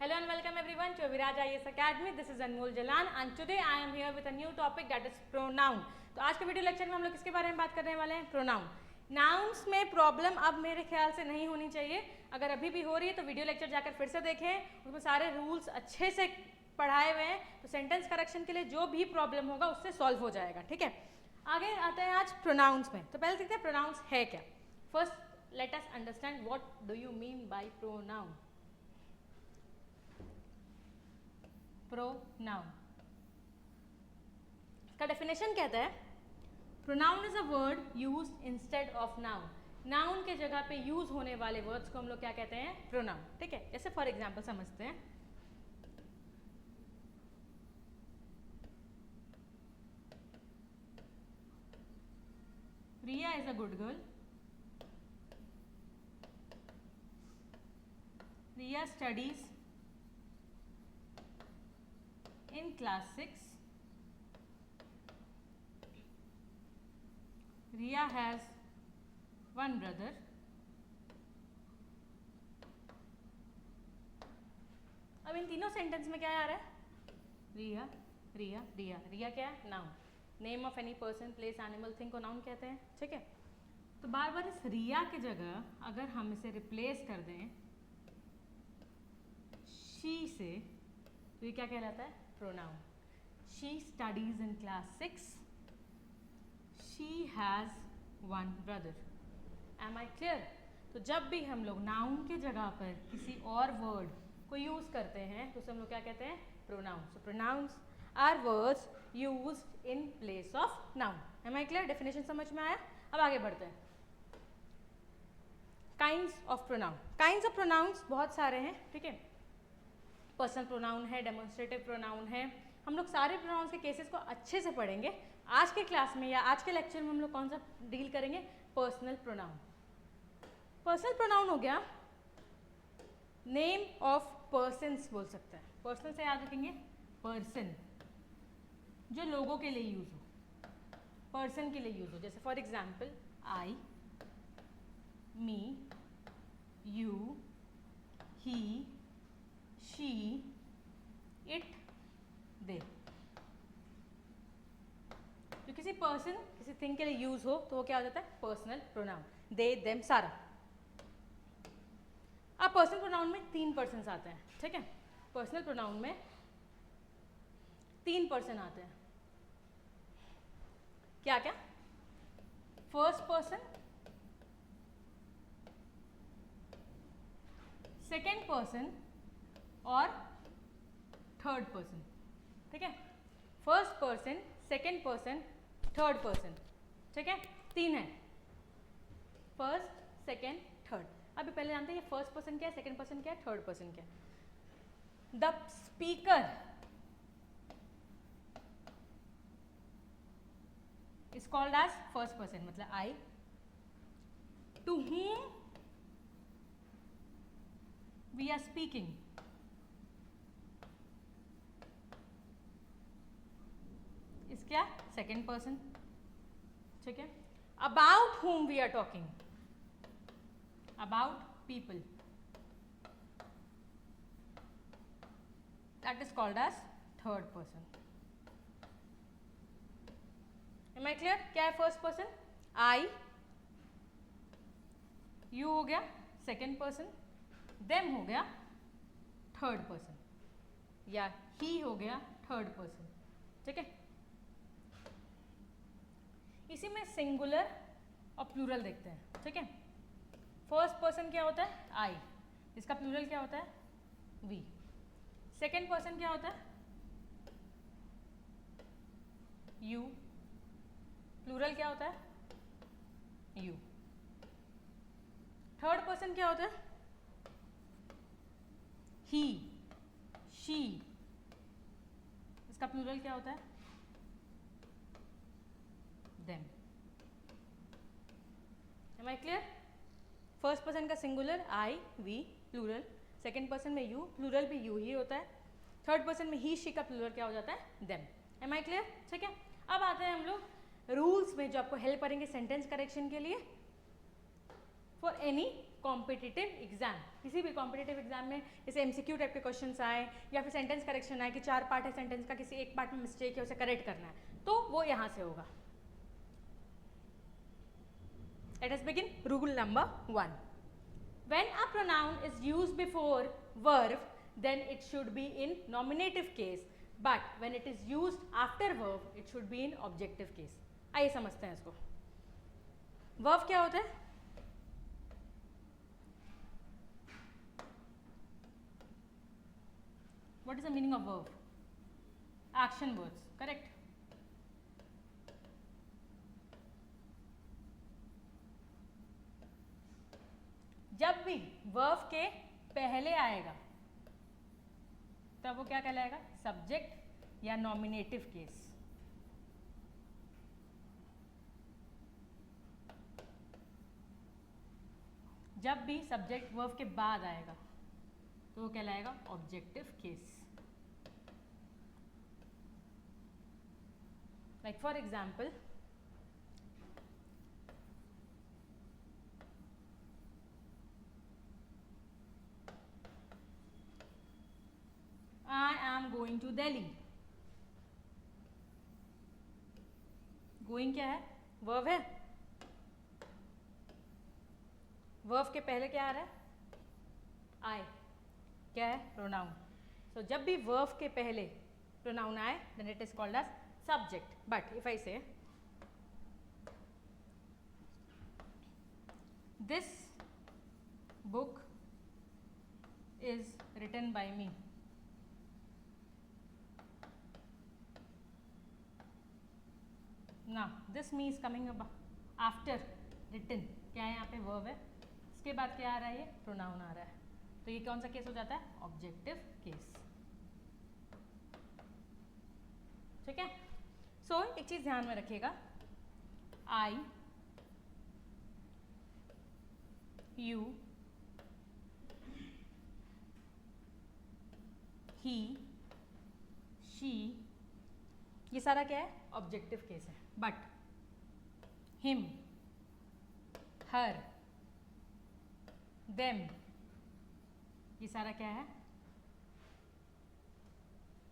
Hello and welcome everyone to Viraj IAS Academy. This is Anmol Jalan and today I am here with a new topic that is pronoun. तो आज के video lecture में हम लोग किसके बारे में बात करने वाले हैं? प्रोनाउन. नाउन्स में प्रॉब्लम अब मेरे ख्याल से नहीं होनी चाहिए. अगर अभी भी हो रही है तो वीडियो लेक्चर जाकर फिर से देखें, उसमें सारे रूल्स अच्छे से पढ़ाए हुए हैं, तो सेंटेंस करेक्शन के लिए जो भी प्रॉब्लम होगा उससे सॉल्व हो जाएगा. ठीक है, आगे आते हैं आज प्रोनाउंस में. तो पहले देखते हैं प्रोनाउंस है क्या. First let us understand what do you mean by pronoun. Pronoun का डेफिनेशन कहता है pronoun is a word used instead of noun. Noun के जगह पे यूज होने वाले वर्ड्स को हम लोग क्या कहते हैं? प्रोनाउन. ठीक है, जैसे फॉर एग्जांपल समझते हैं. Riya is a good girl. Riya studies in class 6. Riya has one brother. अब इन तीनों सेंटेंस में क्या आ रहा है? रिया रिया रिया. रिया क्या है? Noun. Name of any person, place, animal, thing को नाउन कहते हैं. ठीक है, तो बार बार इस रिया की जगह अगर हम इसे रिप्लेस कर दें शी से, तो ये क्या कहलाता है? Pronoun. She studies in class 6. She has one brother. Am I clear? तो जब भी हम लोग नाउन के जगह पर किसी और वर्ड को यूज करते हैं तो उसे हम लोग क्या कहते हैं? Pronoun. So pronouns are words used in place of noun. Am I clear? Definition समझ में आया? अब आगे बढ़ते हैं. Kinds of pronoun. Kinds of pronouns बहुत सारे हैं. ठीक है, पर्सनल प्रोनाउन है, डेमोन्स्ट्रेटिव प्रोनाउन है. हम लोग सारे प्रोनाउंस के केसेस को अच्छे से पढ़ेंगे. आज के क्लास में या आज के लेक्चर में हम लोग कौन सा डील करेंगे? Personal pronoun. पर्सनल प्रोनाउन हो गया नेम ऑफ पर्सन्स बोल सकते हैं. पर्सनल से याद रखेंगे पर्सन, जो लोगों के लिए यूज हो, पर्सन के लिए यूज हो. जैसे for example I, me, you, he, she, it, they. जो किसी पर्सन किसी थिंग के लिए यूज हो तो वो क्या हो जाता है? Personal pronoun. दे, देम, सारा. अब पर्सनल प्रोनाउन में 3 पर्सन्स आते हैं. ठीक है, पर्सनल प्रोनाउन में 3 पर्सन आते हैं. क्या क्या? फर्स्ट पर्सन, सेकेंड पर्सन और थर्ड पर्सन. ठीक है, first person, second person, third person. ठीक है, 3 है. First, second, third. अभी पहले जानते हैं ये फर्स्ट पर्सन क्या है, सेकेंड पर्सन क्या है, थर्ड पर्सन क्या है. The speaker is called as first person, मतलब I. To whom we are speaking is क्या? Second person. ठीक है, about whom we are talking, about people, that is called as third person. Am I clear? क्या है first person? I, you हो गया second person, them हो गया third person, या ही हो गया थर्ड पर्सन. ठीक है, इसी में सिंगुलर और प्लूरल देखते हैं. ठीक है, फर्स्ट पर्सन क्या होता है? आई, इसका प्लूरल क्या होता है? वी. सेकेंड पर्सन क्या होता है? यू, प्लूरल क्या होता है? यू. थर्ड पर्सन क्या होता है? ही, शी, इसका प्लूरल क्या होता है? Them. Am I clear? First person का singular I, we, plural. Second person में यू, प्लूरल भी यू ही होता है. थर्ड पर्सन में ही, शी का प्लूरल क्या हो जाता है? देम. Am I clear? ठीक है, अब आते हैं हम लोग रूल्स में जो आपको हेल्प करेंगे सेंटेंस करेक्शन के लिए. फॉर एनी कॉम्पिटिटिव एग्जाम, किसी भी कॉम्पिटिटिव एग्जाम में जैसे एमसीक्यू टाइप के क्वेश्चंस आए या फिर सेंटेंस करेक्शन आए कि 4 पार्ट है सेंटेंस का, किसी एक पार्ट में मिस्टेक है उसे करेक्ट करना है, तो वो यहाँ से होगा. Let us begin. Rule number 1. When a pronoun is used before verb, then it should be in nominative case. But when it is used after verb, it should be in objective case. आइए समझते हैं इसको. Verb क्या होता है? What is the meaning of verb? Action words. Correct. जब भी verb के पहले आएगा तब वो क्या कहलाएगा? सब्जेक्ट या नॉमिनेटिव केस. जब भी सब्जेक्ट वर्ब के बाद आएगा तो वो कहलाएगा objective case. Like for example, I am going to Delhi. Going क्या है? वर्ब है. वर्ब के पहले क्या आ रहा है? I. क्या है? प्रोनाउन. So जब भी वर्ब के पहले प्रोनाउन आए then it is called as subject. But if I say this book is written by me. ना this me is coming after written. क्या है यहाँ पे? वर्ब है. इसके बाद क्या आ रहा है? ये प्रोनाउन आ रहा है. तो ये कौन सा केस हो जाता है? Objective case. ठीक है. सो एक चीज ध्यान में रखिएगा, आई, यू, ही, शी, ये सारा क्या है? ऑब्जेक्टिव केस है. बट हिम, हर, देम, ये सारा क्या है?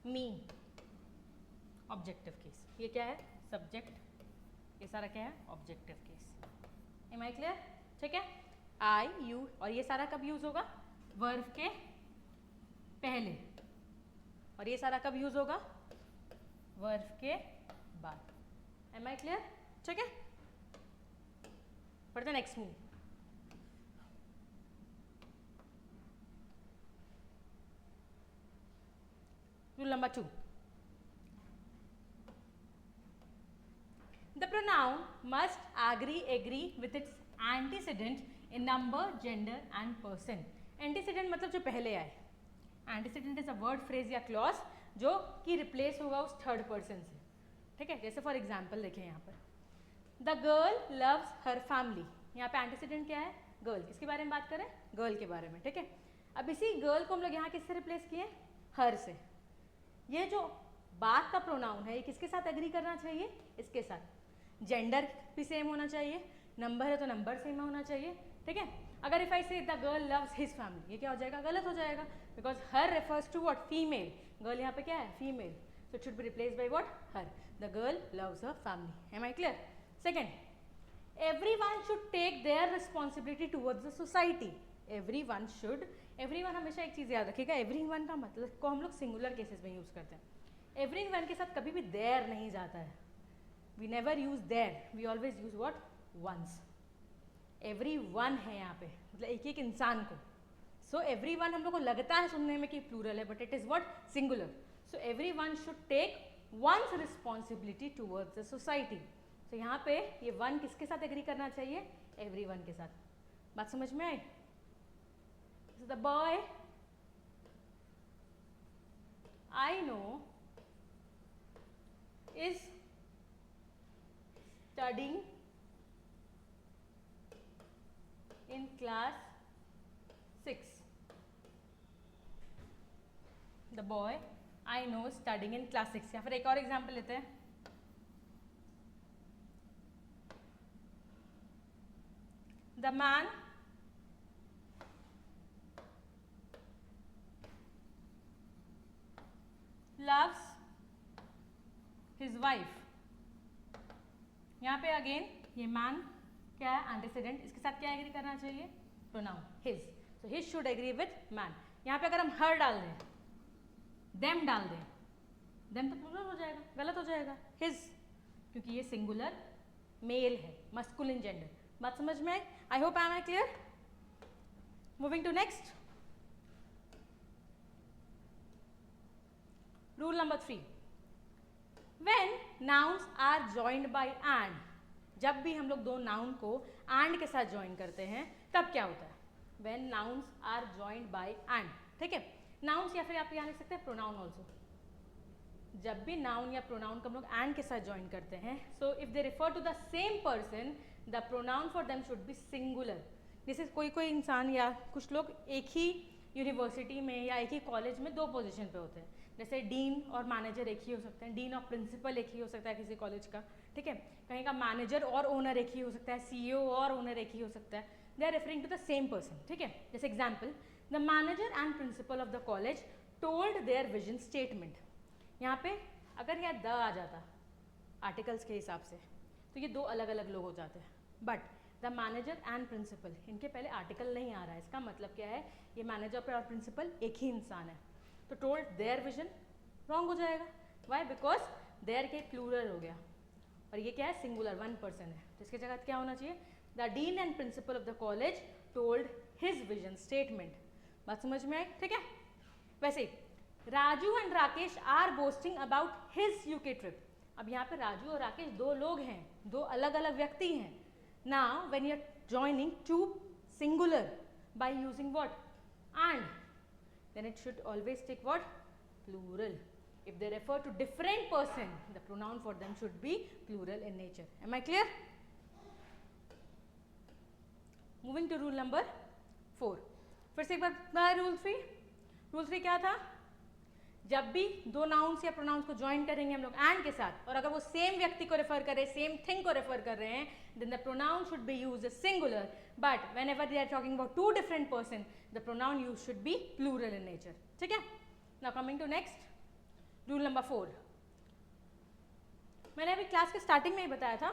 Me, objective case. ये क्या है? सब्जेक्ट. ये सारा क्या है? Objective case. Am I clear? ठीक है. आई, यू, और ये सारा कब यूज होगा? वर्ब के पहले. और ये सारा कब यूज होगा? वर्ब के बाद. Am I clear? ठीक है. For the next move, rule number 2. The pronoun must agree with its antecedent in number, gender and person. Antecedent मतलब जो पहले आए. Antecedent is a word, phrase या clause जो कि रिप्लेस होगा उस थर्ड पर्सन से. ठीक है. जैसे फॉर एग्जाम्पल देखें यहाँ पर, the girl loves her family. यहाँ पे एंटीसीडेंट क्या है? गर्ल. किसके बारे में बात करें? गर्ल के बारे में. ठीक है. अब इसी गर्ल को हम लोग यहाँ किससे रिप्लेस किए? हर से. ये जो बात का प्रोनाउन है ये किसके साथ एग्री करना चाहिए? इसके साथ. जेंडर भी सेम होना चाहिए, नंबर है तो नंबर सेम होना चाहिए. ठीक है. अगर if I say the girl loves his family, ये क्या हो जाएगा? गलत हो जाएगा, because her refers to what? Female. Girl यहाँ पे क्या है? Female. So it should be replaced by what? Her. The girl loves her family. Am I clear? Second, everyone should take their responsibility towards the society. Everyone should, everyone हमेशा एक चीज़ याद रखिएगा, everyone का मतलब को हम लोग सिंगुलर केसेस में यूज़ करते हैं. एवरीवन के साथ कभी भी देयर नहीं जाता है. We never use their, we always use what? One's. Everyone है यहाँ पे, मतलब एक एक इंसान को. सो एवरीवन हम लोग को लगता है सुनने में कि प्लूरल है, but it is what? Singular. So everyone should take one's responsibility towards the society. So यहाँ पे ये वन किसके साथ एग्री करना चाहिए? एवरीवन के साथ. बात समझ में आई? The boy I know is studying in class 6. The boy I know is studying in class 6. या फिर एक और एग्जाम्पल लेते हैं. The man loves his wife. यहाँ पे अगेन ये मैन क्या है, एंटीसीडेंट, इसके साथ क्या एग्री करना चाहिए, pronoun his. So his should agree with man. यहाँ पे अगर हम हर डाल दें, देम डाल दें, देम तो प्लूरल हो जाएगा, गलत हो जाएगा. हिज, क्योंकि ये सिंगुलर मेल है, मस्कुलिन जेंडर. बात समझ में आई? I hope I am clear. Moving to next. Rule number 3. When nouns are joined by and, जब भी हम लोग दो नाउन को and के साथ ज्वाइन करते हैं तब क्या होता है, when nouns are joined by and. ठीक है, nouns या फिर आप यहाँ लिख सकते हैं pronoun also. जब भी noun या pronoun को हम लोग and के साथ ज्वाइन करते हैं, so if they refer to the same person, the pronoun for them should be singular. जैसे कोई इंसान या कुछ लोग एक ही यूनिवर्सिटी में या एक ही कॉलेज में दो पोजीशन पे होते हैं, जैसे डीन और मैनेजर एक ही हो सकते हैं, डीन और प्रिंसिपल एक ही हो सकता है किसी कॉलेज का. ठीक है, कहीं का मैनेजर और ओनर एक ही हो सकता है, सीईओ और ओनर एक ही हो सकता है. They are referring to the same person. ठीक है, जैसे example, the manager and principal of the college told their vision statement. यहाँ पे अगर यहाँ द आ जाता आर्टिकल्स के हिसाब से तो ये दो अलग अलग लोग हो जाते हैं. But the manager and principal, इनके पहले आर्टिकल नहीं आ रहा है. इसका मतलब क्या है, ये मैनेजर और प्रिंसिपल एक ही इंसान है. तो टोल्ड देयर विजन रॉन्ग हो जाएगा. वाई? बिकॉज देयर के प्लूरल हो गया और ये क्या है, सिंगुलर, वन पर्सन है. तो इसके जगह क्या होना चाहिए, the dean and principal of the college told his vision statement. बात समझ में आई? ठीक है. वैसे Raju and Rakesh are boasting about his UK trip. अब यहाँ पे राजू और राकेश दो लोग हैं, दो अलग अलग व्यक्ति हैं. Now when you are joining to singular by using what, and, then it should always take what, plural. If they refer to different person, the pronoun for them should be plural in nature. Am I clear? Moving to rule number 4. फिर से एक बार rule 3. Rule 3 क्या था, जब भी दो nouns या pronounce को ज्वाइन करेंगे हम लोग and के साथ, और अगर वो सेम व्यक्ति को रेफर कर रहे हैं, सेम थिंग को रेफर कर रहे हैं, then the pronoun should be used as singular. But whenever they are talking about two different person, the pronoun used should be plural in nature. ठीक है. Now coming to next, rule number 4. मैंने अभी class के starting में ही बताया था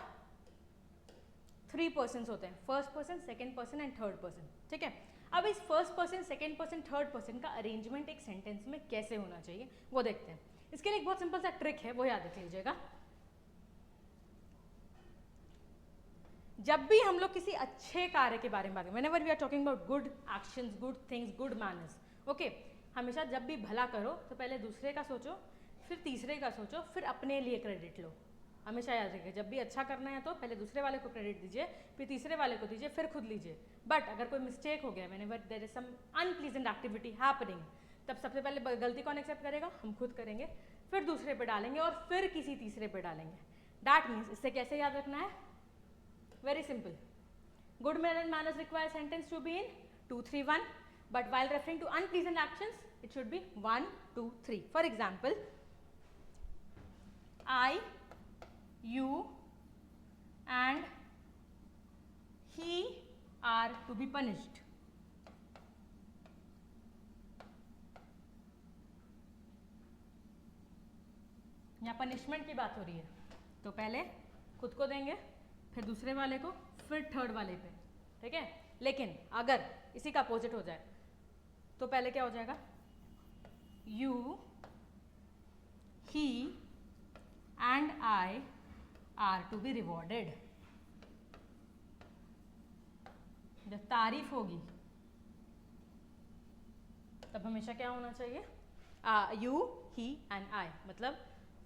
3 persons होते हैं, first person, second person and third person. ठीक है. अब इस first person, second person, third person का अरेंजमेंट एक सेंटेंस में कैसे होना चाहिए वो देखते हैं. इसके लिए एक बहुत सिंपल सा ट्रिक है, वो याद रख लीजिएगा. जब भी हम लोग किसी अच्छे कार्य के बारे में बात करें, whenever we are talking about good actions, good things, good manners, okay, हमेशा जब भी भला करो तो पहले दूसरे का सोचो, फिर तीसरे का सोचो, फिर अपने लिए क्रेडिट लो. हमेशा याद रखिए, जब भी अच्छा करना है तो पहले दूसरे वाले को क्रेडिट दीजिए, फिर तीसरे वाले को दीजिए, फिर खुद लीजिए. बट अगर कोई मिस्टेक हो गया, whenever there is some unpleasant activity happening, तब सबसे पहले गलती कौन एक्सेप्ट करेगा, हम खुद करेंगे, फिर दूसरे पे डालेंगे और फिर किसी तीसरे पे डालेंगे. दैट मीन्स इससे कैसे याद रखना है, very simple. Good manners require sentence to be in 2, 3, 1, but while referring to unpleasant actions, it should be 1, 2, 3. For example, I, you and he are to be punished. यहाँ पनिशमेंट की बात हो रही है, तो पहले खुद को देंगे, फिर दूसरे वाले को, फिर थर्ड वाले पे. ठीक है. लेकिन अगर इसी का अपोजिट हो जाए तो पहले क्या हो जाएगा, you, he and I are to be rewarded. जब तारीफ होगी तब हमेशा क्या होना चाहिए, यू, ही एंड आई, मतलब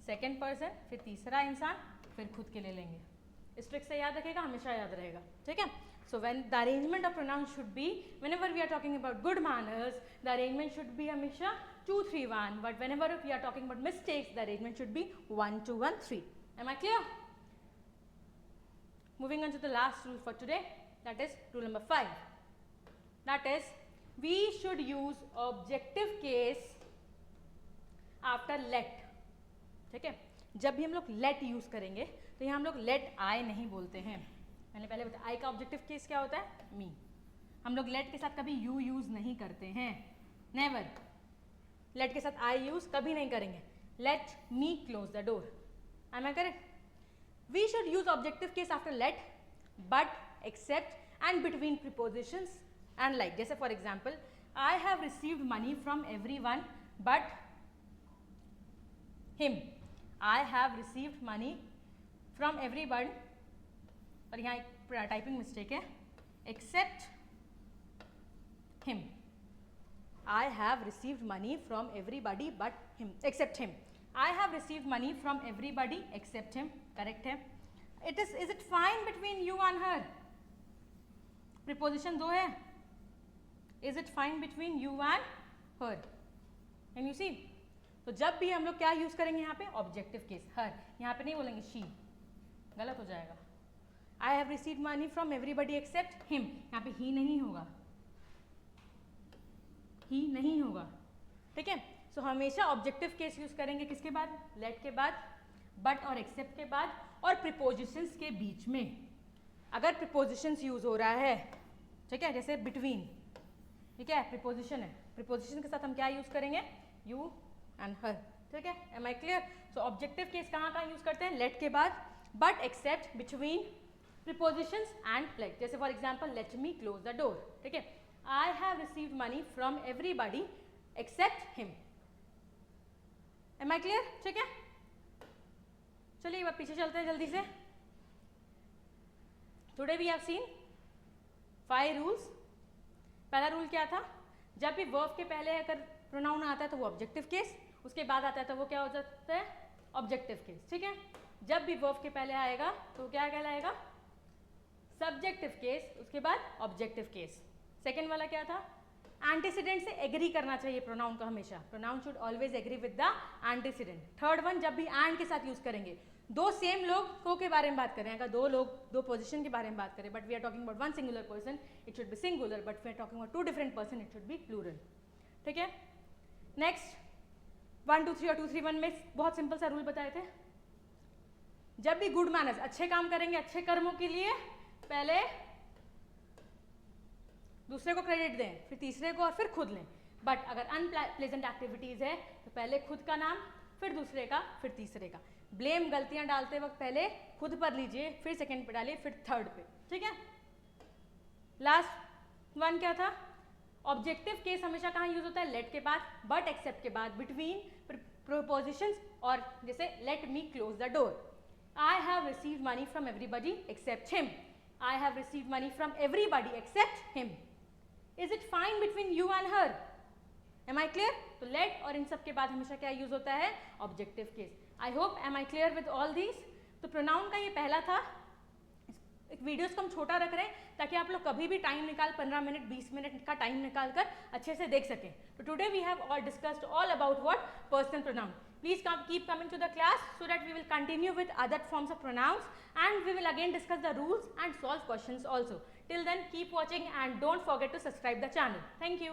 सेकेंड पर्सन, फिर तीसरा इंसान, फिर खुद के ले लेंगे. इस ट्रिक से याद रखेगा, हमेशा याद रहेगा. ठीक है. So when the arrangement of pronoun should be, whenever we are talking about good manners, the arrangement should be हमेशा 2, 3, 1. But whenever we are talking about mistakes, the arrangement should be 1, 2, 1, 3. Am I clear? Moving on to the last rule for today, that is rule number 5. That is, we should use objective case after let. ठीक है. जब भी हम लोग let use करेंगे तो यहाँ हम लोग let I नहीं बोलते हैं. मैंने पहले बताया I का ऑब्जेक्टिव केस क्या होता है, me. हम लोग let के साथ कभी you यूज नहीं करते हैं, never. let के साथ I यूज कभी नहीं करेंगे. let me close the door. Am I correct? We should use objective case after let, but, except and between prepositions and like. जैसे for example, I have received money from everyone but him. I have received money from everyone, और यहाँ एक typing mistake है, except him. I have received money from everybody but him, except him. I have received money from everybody except him. Correct है. Is it fine between you and her? Preposition दो है. Is it fine between you and her? Can you see? तो जब भी हम लोग क्या use करेंगे यहाँ पे ऑब्जेक्टिव केस, हर. यहाँ पे नहीं बोलेंगे शी, गलत हो जाएगा. I have received money from everybody except him. यहाँ पे he नहीं होगा, ही नहीं होगा. ठीक है. सो हमेशा ऑब्जेक्टिव केस यूज करेंगे किसके बाद? लेट के बाद, बट और एक्सेप्ट के बाद, और प्रीपोजिशंस के बीच में. अगर प्रीपोजिशंस यूज हो रहा है, ठीक है, जैसे बिटवीन, ठीक है, प्रीपोजिशन है, प्रीपोजिशन के साथ हम क्या यूज करेंगे? You and her. ठीक है. Am I clear? So objective case कहाँ कहाँ यूज करते हैं? लेट के बाद, but, except, between, prepositions and like. जैसे for example let me close the door. ठीक है. I have received money from everybody except him. Am I clear? ठीक है. चलिए अब पीछे चलते हैं जल्दी से. Today we have seen 5 rules. पहला रूल क्या था? जब भी वर्ब के पहले अगर प्रोनाउन आता है तो वो ऑब्जेक्टिव केस, उसके बाद आता है तो वो क्या हो जाता है? Objective case. ठीक है. जब भी वर्ब के पहले आएगा तो क्या कहलाएगा? सब्जेक्टिव केस, उसके बाद ऑब्जेक्टिव केस. सेकेंड वाला क्या था? एंटीसीडेंट से एग्री करना चाहिए प्रोनाउन को हमेशा. Pronoun should always agree with the antecedent. Third one, जब भी एंड के साथ यूज करेंगे, दो सेम लोगों के बारे में बात करें, अगर दो लोग दो पोजीशन के बारे में बात करें, but we are talking about one singular person, it should be singular, but we are talking about 2 different person, it should be plural. ठीक है. नेक्स्ट 1 2 3 और 2 3 1 में बहुत सिंपल सा रूल बताए थे. जब भी गुड मैनर्स, अच्छे काम करेंगे, अच्छे कर्मों के लिए पहले दूसरे को क्रेडिट दें, फिर तीसरे को और फिर खुद लें. बट अगर अनप्लेजेंट एक्टिविटीज है तो पहले खुद का नाम, फिर दूसरे का, फिर तीसरे का. ब्लेम गलतियां डालते वक्त पहले खुद पर लीजिए, फिर सेकंड पे डालिए, फिर थर्ड पे. ठीक है. लास्ट वन क्या था? ऑब्जेक्टिव केस हमेशा कहाँ यूज होता है? लेट के बाद, बट एक्सेप्ट के बाद, बिटवीन, प्रीपोजिशंस, और जैसे let me close the door. I have received money from everybody except him. I have received money from everybody except him. Is it fine between you and her? Am I clear? तो let और इन सब के बाद हमेशा क्या use होता है? Objective case. I hope am I clear with all these? तो प्रोनाउन का ये पहला था. एक वीडियोस को हम छोटा रख रहे हैं ताकि आप लोग कभी भी टाइम निकाल 15 मिनट 20 मिनट का टाइम निकाल कर अच्छे से देख सकें. तो today we have all discussed all about what? Personal pronoun. Please keep coming to the class so that we will continue with other forms of pronouns, and we will again discuss the rules and solve questions also. Till then, keep watching and don't forget to subscribe the channel. Thank you.